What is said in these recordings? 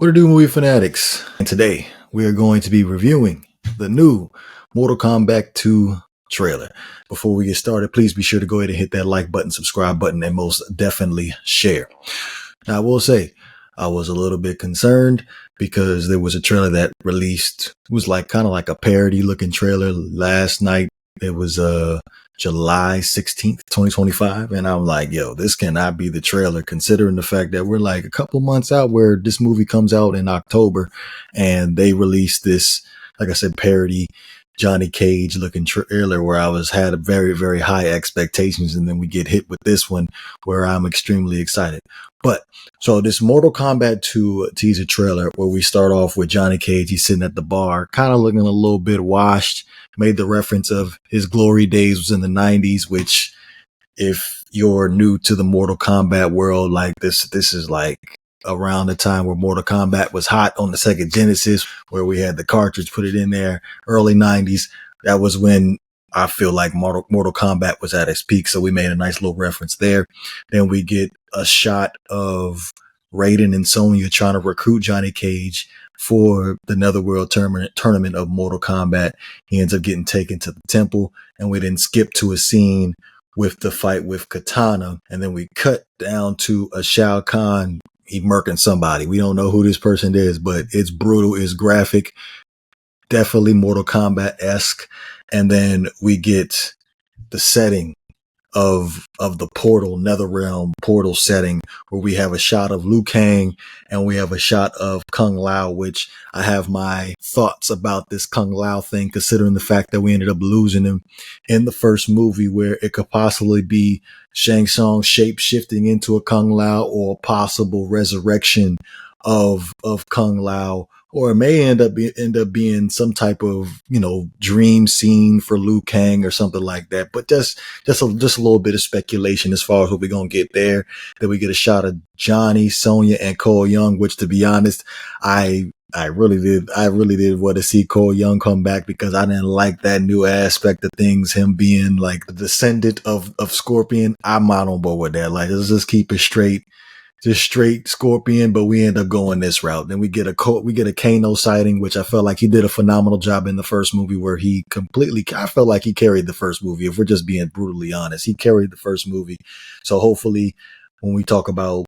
What to do, movie fanatics? And today we are going to be reviewing the new Mortal Kombat 2 trailer. Before we get started, please be sure to go ahead and hit that like button, subscribe button, and most definitely share. Now, I will say I was a little bit concerned because there was a trailer that released. It was like kind of like a parody looking trailer last night. It was July 16th, 2025. And I'm like, yo, this cannot be the trailer, considering the fact that we're like a couple months out where this movie comes out in October and they released this, like I said, parody Johnny Cage looking trailer where had a very, very high expectations. And then we get hit with this one where I'm extremely excited. But so this Mortal Kombat 2 teaser trailer where we start off with Johnny Cage, he's sitting at the bar, kind of looking a little bit washed, made the reference of his glory days was in the 90s, which if you're new to the Mortal Kombat world, like this is like around the time where Mortal Kombat was hot on the Sega Genesis, where we had the cartridge, put it in there, early 90s. That was when I feel like Mortal Kombat was at its peak. So we made a nice little reference there. Then we get a shot of Raiden and Sonya trying to recruit Johnny Cage for the Netherworld tournament of Mortal Kombat. He ends up getting taken to the temple, and we then skip to a scene with the fight with Katana, and then we cut down to a Shao Kahn. He murking somebody. We don't know who this person is, but it's brutal, it's graphic, definitely Mortal Kombat-esque. And then we get the setting of the portal, Netherrealm portal setting, where we have a shot of Liu Kang and we have a shot of Kung Lao, which I have my thoughts about this Kung Lao thing, considering the fact that we ended up losing him in the first movie, where it could possibly be Shang Tsung shape shifting into a Kung Lao, or a possible resurrection of Kung Lao, or it may end up being some type of, dream scene for Liu Kang or something like that. But just a little bit of speculation as far as what we're going to get there. Then we get a shot of Johnny, Sonya, and Cole Young, which, to be honest, I really did want to see Cole Young come back, because I didn't like that new aspect of things, him being like the descendant of Scorpion. I'm not on board with that. Like, let's just keep it straight. Just straight Scorpion, but we end up going this route. Then we get a Kano sighting, which I felt like he did a phenomenal job in the first movie, where I felt like he carried the first movie. If we're just being brutally honest, he carried the first movie. So hopefully when we talk about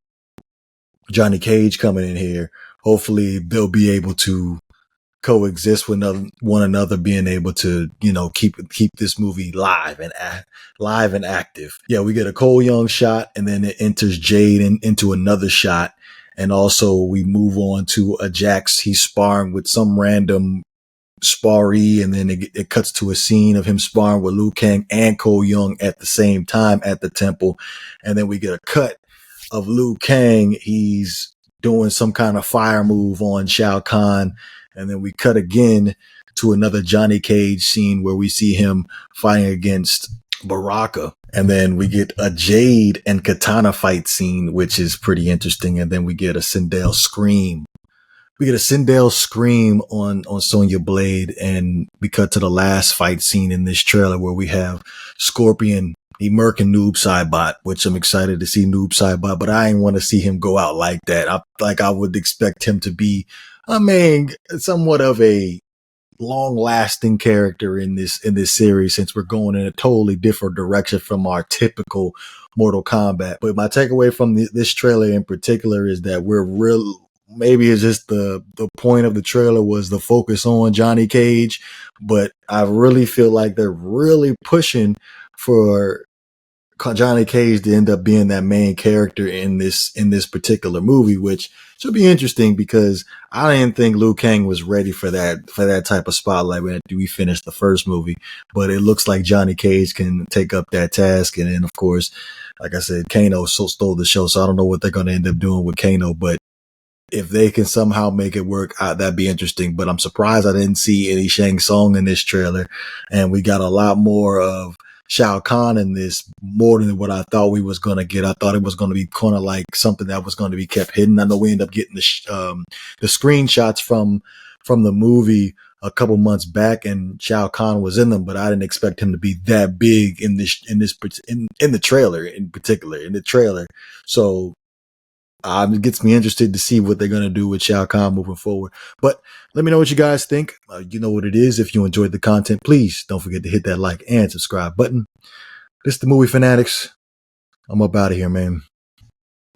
Johnny Cage coming in here, hopefully they'll be able to coexist with one another, being able to, keep this movie live and active. Yeah, we get a Cole Young shot, and then it enters Jade into another shot. And also we move on to a Jax. He's sparring with some random sparee, and then it cuts to a scene of him sparring with Liu Kang and Cole Young at the same time at the temple. And then we get a cut of Liu Kang. He's doing some kind of fire move on Shao Kahn. And then we cut again to another Johnny Cage scene where we see him fighting against Baraka. And then we get a Jade and Katana fight scene, which is pretty interesting. And then we get a Sindel scream. On Sonya Blade. And we cut to the last fight scene in this trailer, where we have Scorpion, he murking Noob Saibot, which I'm excited to see Noob Saibot, but I ain't want to see him go out like that. I would expect him to be, somewhat of a long-lasting character in this series, since we're going in a totally different direction from our typical Mortal Kombat. But my takeaway from this trailer in particular is that maybe it's just the point of the trailer was the focus on Johnny Cage, but I really feel like they're really pushing for Johnny Cage to end up being that main character in this particular movie, which should be interesting, because I didn't think Liu Kang was ready for that type of spotlight when we finished the first movie. But it looks like Johnny Cage can take up that task. And then, of course, like I said, Kano stole the show, so I don't know what they're going to end up doing with Kano, but if they can somehow make it work, that'd be interesting. But I'm surprised I didn't see any Shang Tsung in this trailer, and we got a lot more of Shao Kahn in this, more than what I thought we was going to get. I thought it was going to be kind of like something that was going to be kept hidden. I know we end up getting the screenshots from the movie a couple months back, and Shao Kahn was in them, but I didn't expect him to be that big in the trailer in particular. So It gets me interested to see what they're going to do with Shao Kahn moving forward. But let me know what you guys think. You know what it is. If you enjoyed the content, please don't forget to hit that like and subscribe button. This is the Movie Fanatics. I'm up out of here, man.